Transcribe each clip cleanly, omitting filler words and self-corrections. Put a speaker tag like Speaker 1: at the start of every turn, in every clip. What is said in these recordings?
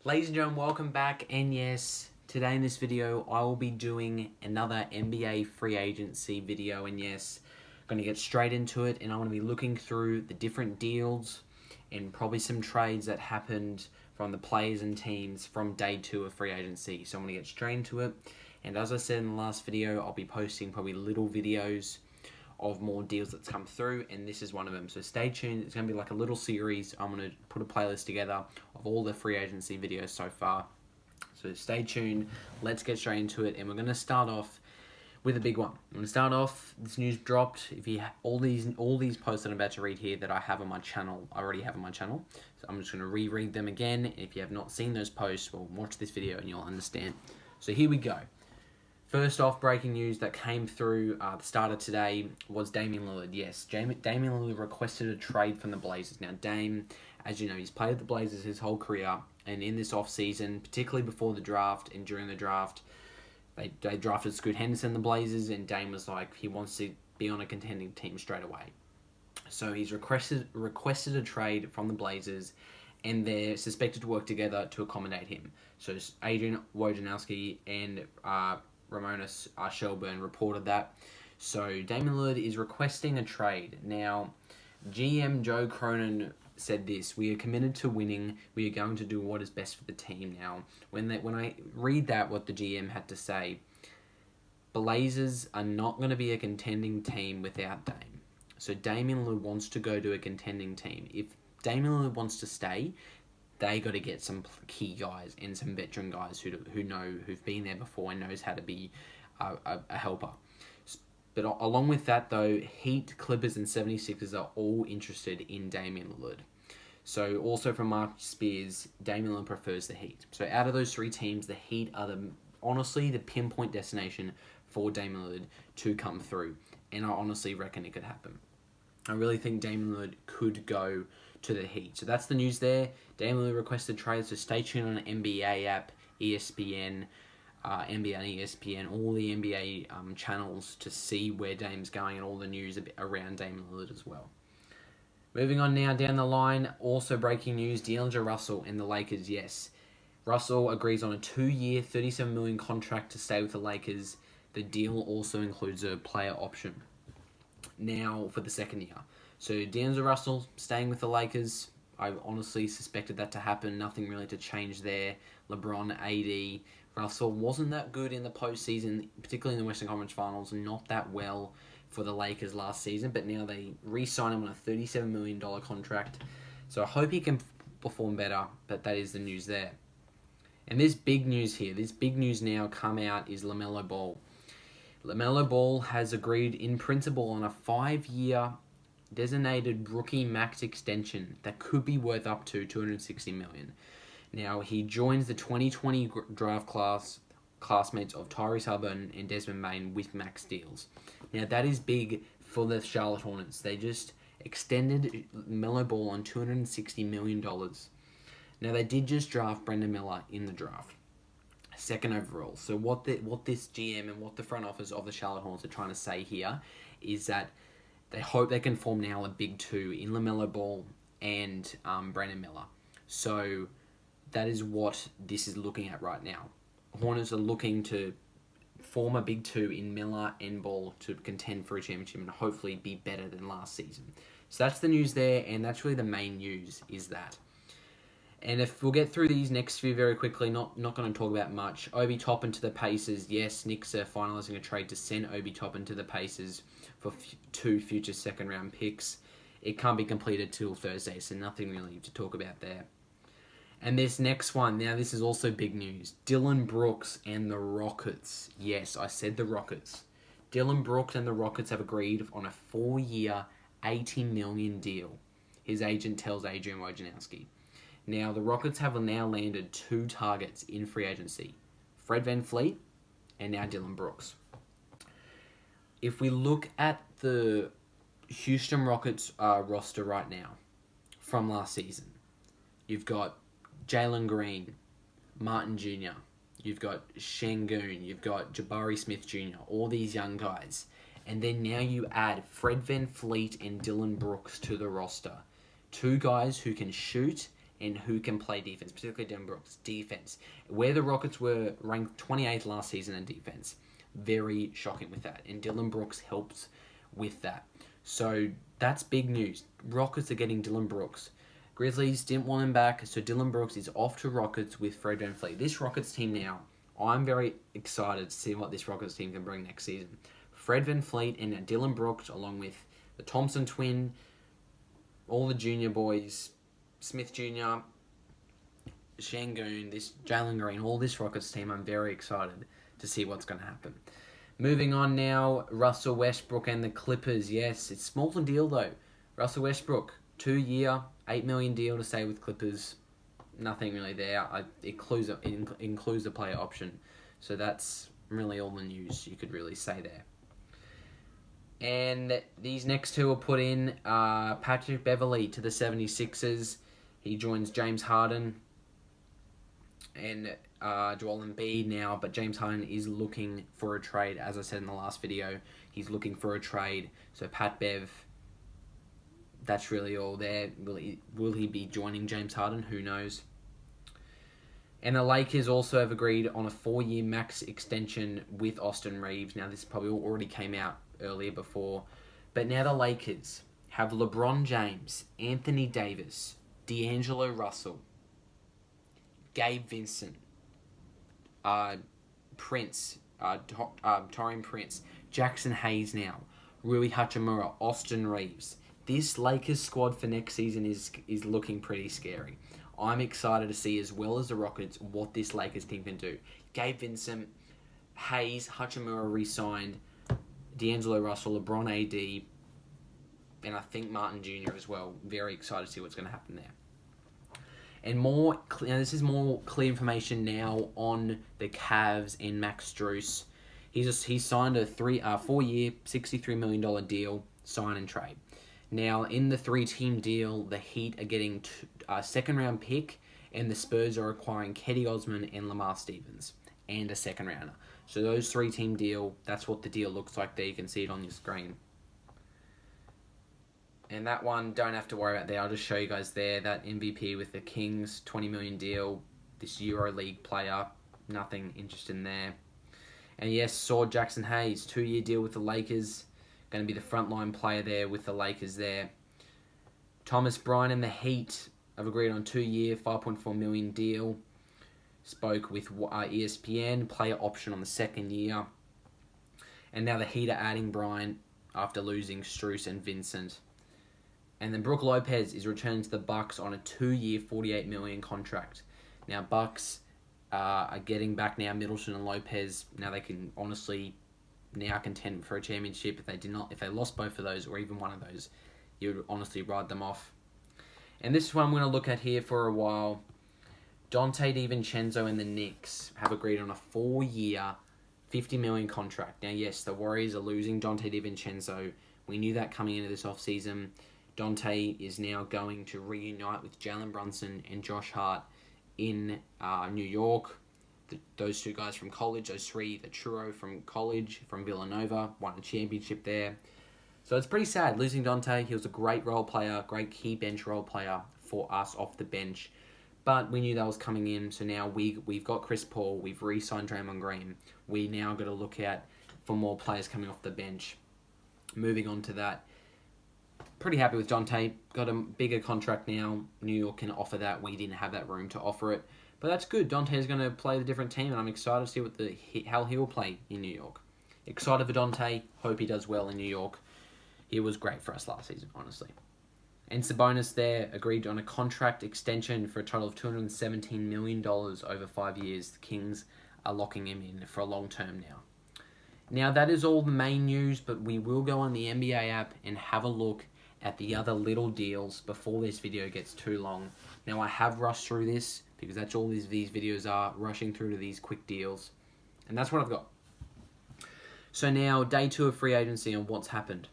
Speaker 1: Ladies and gentlemen, welcome back, and yes, today in this video I will be doing another NBA free agency video, and yes, I'm going to get straight into it, and I'm going to be looking through the different deals and probably some trades that happened from the players and teams from day 2 of free agency. So I'm going to get straight into it, and as I said in the last video, I'll be posting probably little videos of more deals that's come through, and this is one of them. So stay tuned. It's going to be like a little series. I'm going to put a playlist together of all the free agency videos so far. So stay tuned. Let's get straight into it, and we're going to start off with a big one. I'm going to start off. This news dropped. If you all these posts that I'm about to read here that I have on my channel, I already have on my channel. So I'm just going to reread them again. If you have not seen those posts, well, watch this video and you'll understand. So here we go. First off, breaking news that came through the start of today was Damian Lillard. Yes, Damian Lillard requested a trade from the Blazers. Now, Dame, as you know, he's played with the Blazers his whole career, and in this offseason, particularly before the draft and during the draft, they drafted Scoot Henderson, the Blazers, and Dame was like, he wants to be on a contending team straight away. So he's requested a trade from the Blazers, and they're suspected to work together to accommodate him. So Adrian Wojnarowski and Ramonis Shelburne reported that. So Damian Lillard is requesting a trade. Now, GM Joe Cronin said this: "We are committed to winning. We are going to do what is best for the team." Now, when I read that, what the GM had to say, Blazers are not going to be a contending team without Dame. So Damian Lillard wants to go to a contending team. If Damian Lillard wants to stay, they got to get some key guys and some veteran guys who've been there before and knows how to be a helper. But along with that, though, Heat, Clippers, and 76ers are all interested in Damian Lillard. So also from Mark Spears, Damian Lillard prefers the Heat. So out of those three teams, the Heat are honestly the pinpoint destination for Damian Lillard to come through. And I honestly reckon it could happen. I really think Damian Lillard could go to the Heat. So that's the news there. Damian Lillard requested trades, so stay tuned on the NBA app, ESPN, NBA and ESPN, all the NBA channels to see where Dame's going and all the news around Damian Lillard as well. Moving on now down the line, also breaking news, D'Angelo Russell and the Lakers, yes. Russell agrees on a 2-year, $37 million contract to stay with the Lakers. The deal also includes a player option now for the second year. So D'Angelo Russell staying with the Lakers. I honestly suspected that to happen. Nothing really to change there. LeBron, AD, Russell wasn't that good in the postseason, particularly in the Western Conference Finals. Not that well for the Lakers last season, but now they re-sign him on a $37 million contract. So I hope he can perform better, but that is the news there. And this big news here, this big news now come out is LaMelo Ball. LaMelo Ball has agreed in principle on a 5-year designated rookie max extension that could be worth up to $260 million. Now, he joins the 2020 draft classmates of Tyrese Halliburton and Desmond Bane with max deals. Now, that is big for the Charlotte Hornets. They just extended LaMelo Ball on $260 million. Now, they did just draft Brendan Miller in the draft, second overall. So what this GM and what the front office of the Charlotte Hornets are trying to say here is that they hope they can form now a big two in LaMelo Ball and Brandon Miller. So that is what this is looking at right now. Hornets are looking to form a big two in Miller and Ball to contend for a championship and hopefully be better than last season. So that's the news there, and that's really the main news is that. And if we'll get through these next few very quickly, not going to talk about much. Obi Toppin to the Pacers. Yes, Knicks are finalising a trade to send Obi Toppin to the Pacers for 2 future second-round picks. It can't be completed till Thursday, so nothing really to talk about there. And this next one, now this is also big news. Dillion Brooks and the Rockets. Yes, I said the Rockets. Dillion Brooks and the Rockets have agreed on a 4-year, $80 million deal. His agent tells Adrian Wojnarowski. Now, the Rockets have now landed 2 targets in free agency. Fred VanVleet and now Dillion Brooks. If we look at the Houston Rockets roster right now from last season, you've got Jalen Green, Martin Jr., you've got Şengün, you've got Jabari Smith Jr., all these young guys. And then now you add Fred VanVleet and Dillion Brooks to the roster. 2 guys who can shoot and who can play defense, particularly Dillion Brooks. Defense. Where the Rockets were ranked 28th last season in defense. Very shocking with that. And Dillion Brooks helps with that. So that's big news. Rockets are getting Dillion Brooks. Grizzlies didn't want him back, so Dillion Brooks is off to Rockets with Fred VanVleet. This Rockets team now, I'm very excited to see what this Rockets team can bring next season. Fred VanVleet and Dillion Brooks, along with the Thompson twin, all the junior boys, Smith Jr., Şengün, this Jalen Green, all this Rockets team, I'm very excited to see what's going to happen. Moving on now, Russell Westbrook and the Clippers. Yes, it's a small deal though. Russell Westbrook, 2-year, $8 million deal to stay with Clippers. Nothing really there. It includes a player option. So that's really all the news you could really say there. And these next two are put in. Patrick Beverley to the 76ers. He joins James Harden and Joel Embiid now, but James Harden is looking for a trade. As I said in the last video, he's looking for a trade. So Pat Bev, that's really all there. Will he be joining James Harden? Who knows? And the Lakers also have agreed on a 4-year max extension with Austin Reeves. Now, this probably already came out earlier before, but now the Lakers have LeBron James, Anthony Davis, D'Angelo Russell, Gabe Vincent, Prince, Taurean Prince, Jackson Hayes now, Rui Hachimura, Austin Reeves. This Lakers squad for next season is looking pretty scary. I'm excited to see, as well as the Rockets, what this Lakers team can do. Gabe Vincent, Hayes, Hachimura re-signed, D'Angelo Russell, LeBron AD, and I think Martin Jr. as well. Very excited to see what's going to happen there. And this is more clear information now on the Cavs and Max Strus. He's signed a 4-year, $63 million deal, sign and trade. Now, in the 3-team deal, the Heat are getting a second-round pick, and the Spurs are acquiring Ketty Osman and Lamar Stevens, and a second-rounder. So those 3-team deal, that's what the deal looks like there. You can see it on your screen. And that one, don't have to worry about there. I'll just show you guys there. That MVP with the Kings, $20 million deal. This EuroLeague player, nothing interesting there. And yes, saw Jackson Hayes, 2-year deal with the Lakers. Going to be the frontline player there with the Lakers there. Thomas Bryant and the Heat have agreed on 2-year, $5.4 million deal. Spoke with ESPN, player option on the 2nd year. And now the Heat are adding Bryant after losing Strus and Vincent. And then Brook Lopez is returning to the Bucks on a 2-year, $48 million contract. Now Bucks are getting back now Middleton and Lopez. Now they can honestly now contend for a championship. If they lost both of those or even one of those, you would honestly ride them off. And this is what I'm going to look at here for a while. Dante DiVincenzo and the Knicks have agreed on a 4-year, $50 million contract. Now, yes, the Warriors are losing Dante DiVincenzo. We knew that coming into this offseason. Dante is now going to reunite with Jalen Brunson and Josh Hart in New York. Those two guys from college, those three, the trio from college, from Villanova, won a championship there. So it's pretty sad losing Dante. He was a great role player, great key bench role player for us off the bench. But we knew that was coming in, so now we've got Chris Paul, we've re-signed Draymond Green. We now got to look at for more players coming off the bench. Moving on to that, pretty happy with Dante. Got a bigger contract now. New York can offer that. We didn't have that room to offer it. But that's good. Dante is going to play the different team, and I'm excited to see how he will play in New York. Excited for Dante. Hope he does well in New York. He was great for us last season, honestly. And Sabonis there agreed on a contract extension for a total of $217 million over 5 years. The Kings are locking him in for a long term now. Now, that is all the main news, but we will go on the NBA app and have a look at the other little deals before this video gets too long. Now, I have rushed through this because that's all these videos are, rushing through to these quick deals. And that's what I've got. So now, day 2 of free agency and what's happened.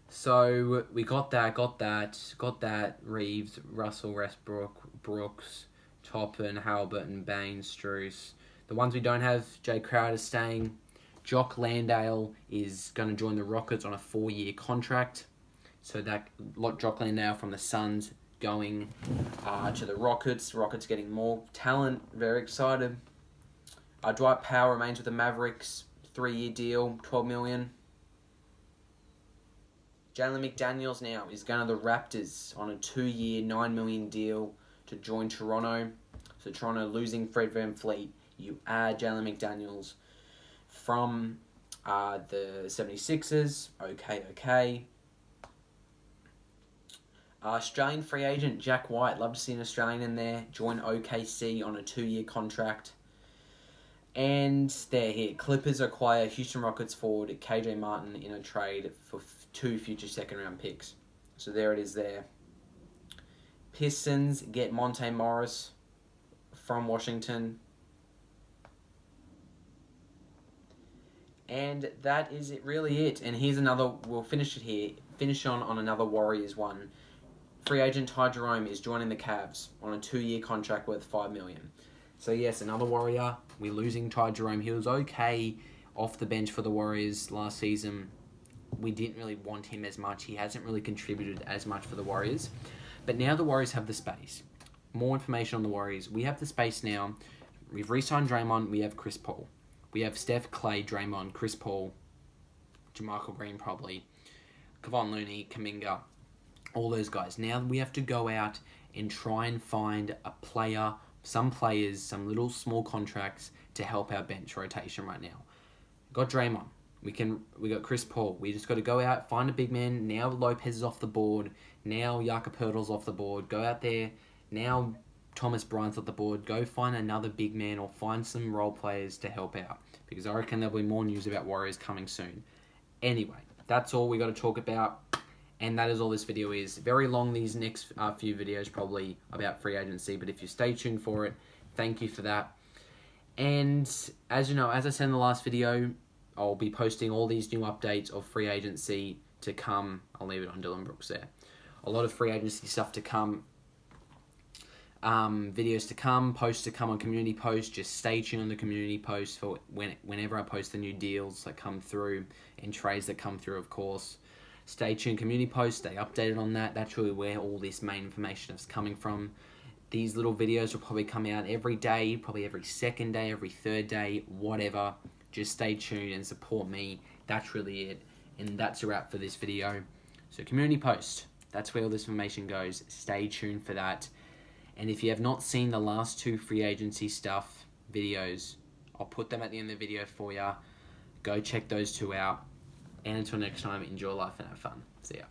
Speaker 1: So we got that, Reeves, Russell, Westbrook, Brooks, Toppin, Halliburton, Baines, Strus. The ones we don't have, Jay Crowder staying. Jock Landale is going to join the Rockets on a 4-year contract. So that Jock Landale from the Suns going to the Rockets. Rockets getting more talent. Very excited. Dwight Powell remains with the Mavericks. 3-year deal, $12 million. Jalen McDaniels now is going to the Raptors on a 2-year, $9 million deal to join Toronto. So Toronto losing Fred VanVleet. You add Jalen McDaniels from the 76ers. Okay. Australian free agent Jack White. Love to see an Australian in there. Join OKC on a 2-year contract. And they're here. Clippers acquire Houston Rockets forward KJ Martin in a trade for 2 future second-round picks. So there it is there. Pistons get Monte Morris from Washington. And that is really it. And here's another, we'll finish it here. Finish on another Warriors one. Free agent Ty Jerome is joining the Cavs on a 2-year contract worth $5 million. So yes, another Warrior. We're losing Ty Jerome. He was okay off the bench for the Warriors last season. We didn't really want him as much. He hasn't really contributed as much for the Warriors. But now the Warriors have the space. More information on the Warriors. We have the space now. We've re-signed Draymond. We have Chris Paul. We have Steph, Clay, Draymond, Chris Paul, JaMychal Green probably, Kevon Looney, Kuminga, all those guys. Now we have to go out and try and find a player, some players, some little small contracts to help our bench rotation right now. Got Draymond. We got Chris Paul. We just got to go out, find a big man. Now Lopez is off the board. Now Jakob Poeltl's off the board. Go out there. Now Thomas Bryant's off the board. Go find another big man or find some role players to help out. Because I reckon there'll be more news about Warriors coming soon. Anyway, that's all we got to talk about. And that is all this video is. Very long, these next few videos probably about free agency. But if you stay tuned for it, thank you for that. And as you know, as I said in the last video, I'll be posting all these new updates of free agency to come. I'll leave it on Dillion Brooks there. A lot of free agency stuff to come. Videos to come, posts to come on community posts. Just stay tuned on the community posts for whenever I post the new deals that come through and trades that come through, of course. Stay tuned, community posts, stay updated on that. That's really where all this main information is coming from. These little videos will probably come out every day, probably every second day, every third day, whatever. Just stay tuned and support me. That's really it. And that's a wrap for this video. So community post, that's where all this information goes. Stay tuned for that. And if you have not seen the last 2 free agency stuff videos, I'll put them at the end of the video for you. Go check those 2 out. And until next time, enjoy life and have fun. See ya.